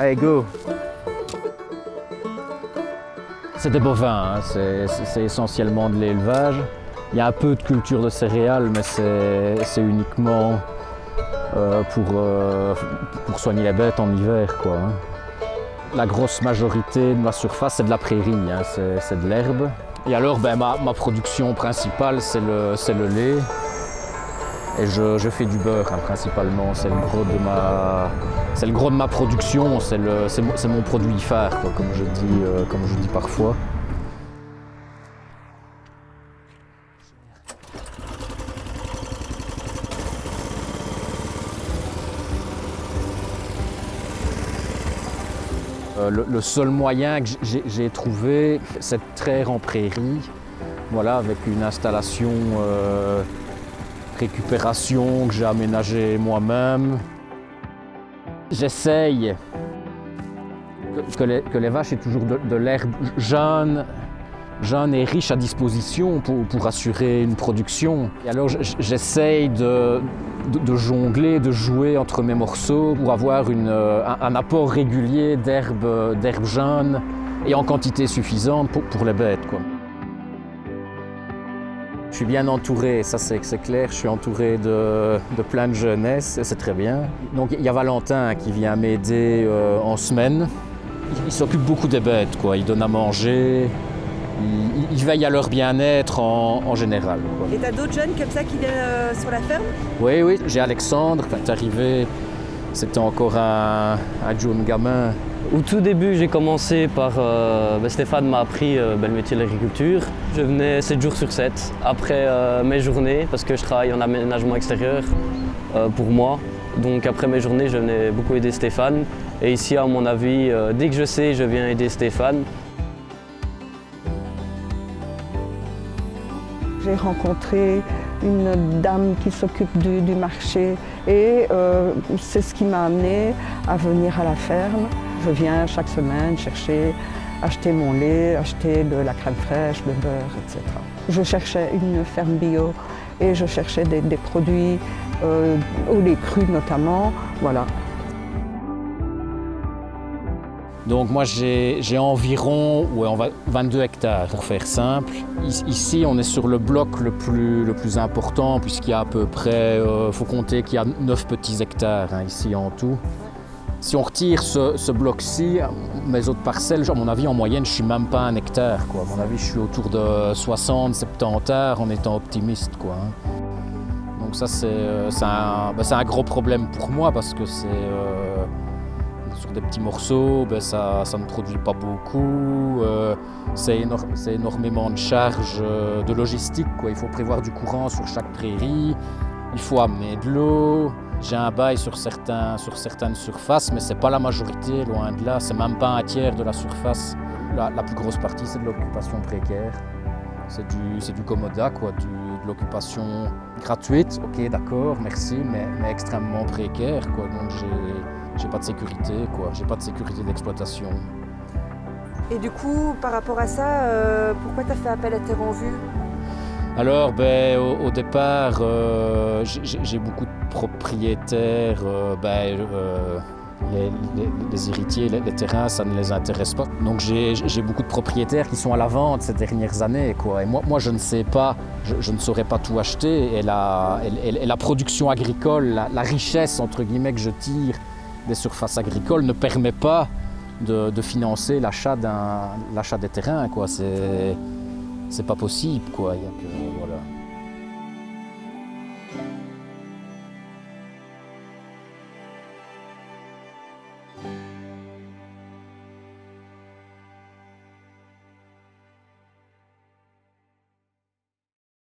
Allez, go! C'est des bovins, hein. C'est essentiellement de l'élevage. Il y a un peu de culture de céréales, mais c'est uniquement pour soigner les bêtes en hiver, quoi, hein. La grosse majorité de ma surface, c'est de la prairie, hein. C'est de l'herbe. Et alors, ma production principale, c'est le lait. Et je fais du beurre, hein, principalement. C'est le gros de ma production, c'est mon produit phare, quoi, comme je dis parfois. Le seul moyen que j'ai trouvé, c'est de traire en prairie, voilà, avec une installation récupération que j'ai aménagée moi-même. J'essaye que les vaches aient toujours de l'herbe jeune et riche à disposition pour assurer une production. Et alors j'essaye de jongler, de jouer entre mes morceaux pour avoir un apport régulier d'herbe jeune et en quantité suffisante pour les bêtes, quoi. Je suis bien entouré, ça c'est clair, je suis entouré de plein de jeunesse et c'est très bien. Donc il y a Valentin qui vient m'aider en semaine. Il s'occupe beaucoup des bêtes, quoi. Il donne à manger, il veille à leur bien-être en général, quoi. Et t'as d'autres jeunes comme ça qui viennent sur la ferme? Oui, j'ai Alexandre qui est arrivé, c'était encore un jeune gamin. Au tout début, j'ai commencé par... Stéphane m'a appris le métier de l'agriculture. Je venais 7 jours sur 7, après mes journées, parce que je travaille en aménagement extérieur pour moi. Donc après mes journées, je venais beaucoup aider Stéphane. Et ici, à mon avis, dès que je sais, je viens aider Stéphane. J'ai rencontré une dame qui s'occupe du marché et c'est ce qui m'a amenée à venir à la ferme. Je viens chaque semaine acheter mon lait, acheter de la crème fraîche, le beurre, etc. Je cherchais une ferme bio et je cherchais des produits, au lait cru notamment, voilà. Donc moi j'ai environ 22 hectares pour faire simple. Ici on est sur le bloc le plus important puisqu'il y a à peu près, faut compter qu'il y a 9 petits hectares, hein, ici en tout. Si on retire ce bloc-ci, mes autres parcelles, à mon avis en moyenne je suis même pas 1 hectare, quoi. À mon avis je suis autour de 60-70 arts en étant optimiste, quoi, hein. Donc ça c'est un gros problème pour moi parce que c'est... Sur des petits morceaux, ça ne produit pas beaucoup, c'est énormément de charges de logistique, quoi. Il faut prévoir du courant sur chaque prairie, il faut amener de l'eau. J'ai un bail sur certaines surfaces, mais ce n'est pas la majorité, loin de là, c'est même pas un tiers de la surface. La plus grosse partie, c'est de l'occupation précaire. C'est du commodat, quoi, de l'occupation gratuite, ok, d'accord, merci, mais extrêmement précaire, quoi. Donc j'ai pas de sécurité, quoi. J'ai pas de sécurité d'exploitation. Et du coup, par rapport à ça, pourquoi tu as fait appel à Terre en Vue? Alors, au départ, j'ai beaucoup de propriétaires, les héritiers, les terrains, ça ne les intéresse pas. Donc j'ai beaucoup de propriétaires qui sont à la vente ces dernières années, quoi. Et moi je ne sais pas, je ne saurais pas tout acheter. Et la production agricole, la richesse, entre guillemets, que je tire des surfaces agricoles ne permet pas de financer l'achat des terrains, quoi. C'est pas possible, quoi. Voilà.